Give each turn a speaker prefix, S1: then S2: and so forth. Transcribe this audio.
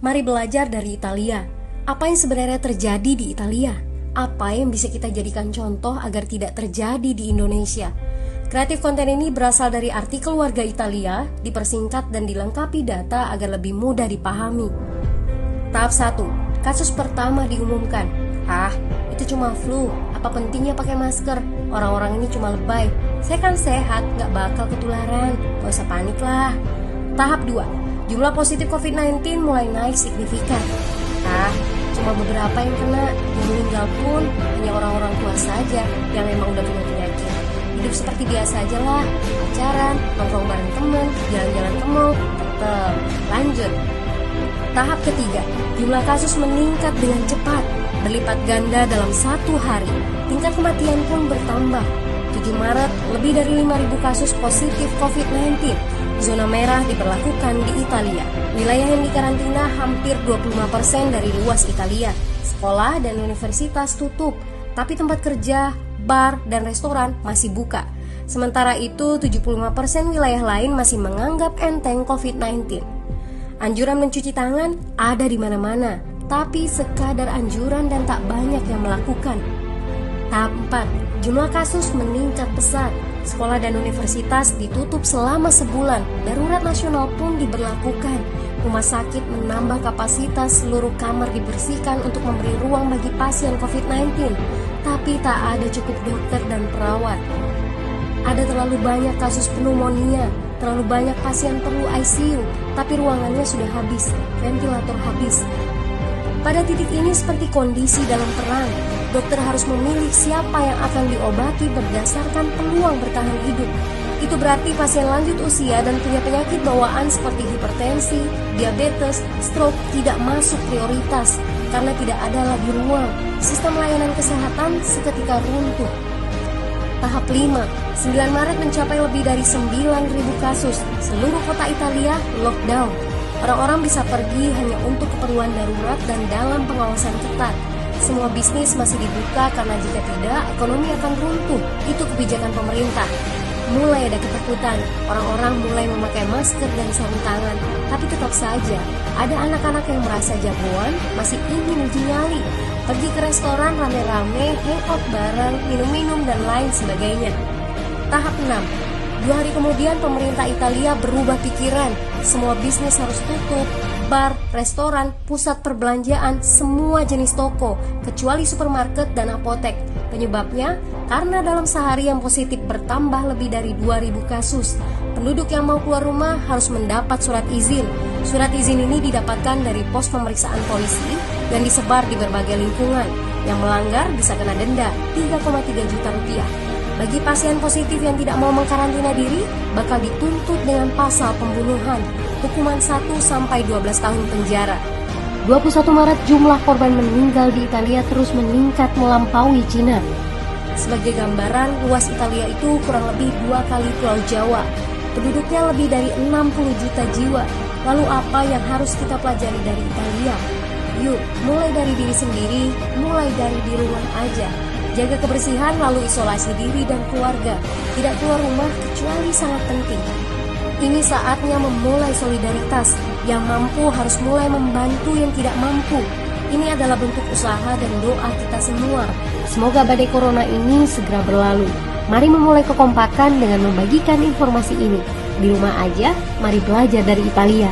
S1: Mari belajar dari Italia. Apa yang sebenarnya terjadi di Italia? Apa yang bisa kita jadikan contoh agar tidak terjadi di Indonesia? Kreatif konten ini berasal dari artikel warga Italia, dipersingkat dan dilengkapi data agar lebih mudah dipahami. Tahap 1. Kasus pertama diumumkan. Itu cuma flu. Apa pentingnya pakai masker? Orang-orang ini cuma lebay. Saya kan sehat, gak bakal ketularan. Gak usah panik lah. Tahap 2. Jumlah positif COVID-19 mulai naik signifikan. Cuma beberapa yang kena. Yang meninggal pun hanya orang-orang tua saja yang memang udah punya penyakit. Hidup seperti biasa aja lah. Pacaran, nongkrong bareng temen, jalan-jalan ke mall. Tetep lanjut. Tahap ketiga, jumlah kasus meningkat dengan cepat, berlipat ganda dalam 1 hari. Tingkat kematian pun bertambah. 7 Maret, lebih dari 5.000 kasus positif COVID-19. Zona merah diberlakukan di Italia. Wilayah yang dikarantina hampir 25% dari luas Italia. Sekolah dan universitas tutup, tapi tempat kerja, bar, dan restoran masih buka. Sementara itu, 75% wilayah lain masih menganggap enteng COVID-19. Anjuran mencuci tangan ada di mana-mana, tapi sekadar anjuran dan tak banyak yang melakukan. Tahap 4. Jumlah kasus meningkat pesat. Sekolah dan universitas ditutup selama sebulan. Darurat nasional pun diberlakukan. Rumah sakit menambah kapasitas, seluruh kamar dibersihkan untuk memberi ruang bagi pasien COVID-19. Tapi tak ada cukup dokter dan perawat. Ada terlalu banyak kasus pneumonia, terlalu banyak pasien perlu ICU, tapi ruangannya sudah habis, ventilator habis. Pada titik ini seperti kondisi dalam perang. Dokter harus memilih siapa yang akan diobati berdasarkan peluang bertahan hidup. Itu berarti pasien lanjut usia dan punya penyakit bawaan seperti hipertensi, diabetes, stroke tidak masuk prioritas karena tidak ada lagi ruang. Sistem layanan kesehatan seketika runtuh. Tahap 5. 9 Maret mencapai lebih dari 9.000 kasus. Seluruh kota Italia lockdown. Orang-orang bisa pergi hanya untuk keperluan darurat dan dalam pengawasan ketat. Semua bisnis masih dibuka karena jika tidak, ekonomi akan runtuh. Itu kebijakan pemerintah. Mulai ada ketakutan, orang-orang mulai memakai masker dan sarung tangan. Tapi tetap saja, ada anak-anak yang merasa jagoan, masih ingin uji nyali. Pergi ke restoran rame-rame, hangout bareng, minum-minum dan lain sebagainya. Tahap 6. 2 hari kemudian pemerintah Italia berubah pikiran. Semua bisnis harus tutup. Bar, restoran, pusat perbelanjaan, semua jenis toko, kecuali supermarket dan apotek. Penyebabnya, karena dalam sehari yang positif bertambah lebih dari 2.000 kasus. Penduduk yang mau keluar rumah harus mendapat surat izin. Surat izin ini didapatkan dari pos pemeriksaan polisi dan disebar di berbagai lingkungan. Yang melanggar bisa kena denda 3,3 juta rupiah. Bagi pasien positif yang tidak mau mengkarantina diri, bakal dituntut dengan pasal pembunuhan, hukuman 1-12 tahun penjara. 21 Maret jumlah korban meninggal di Italia terus meningkat melampaui Cina. Sebagai gambaran, luas Italia itu kurang lebih 2 kali Pulau Jawa. Penduduknya lebih dari 60 juta jiwa. Lalu apa yang harus kita pelajari dari Italia? Yuk, mulai dari diri sendiri, mulai dari di rumah aja. Jaga kebersihan lalu isolasi diri dan keluarga. Tidak keluar rumah kecuali sangat penting. Ini saatnya memulai solidaritas. Yang mampu harus mulai membantu yang tidak mampu. Ini adalah bentuk usaha dan doa kita semua. Semoga badai corona ini segera berlalu. Mari memulai kekompakan dengan membagikan informasi ini. Di rumah aja, mari belajar dari Italia.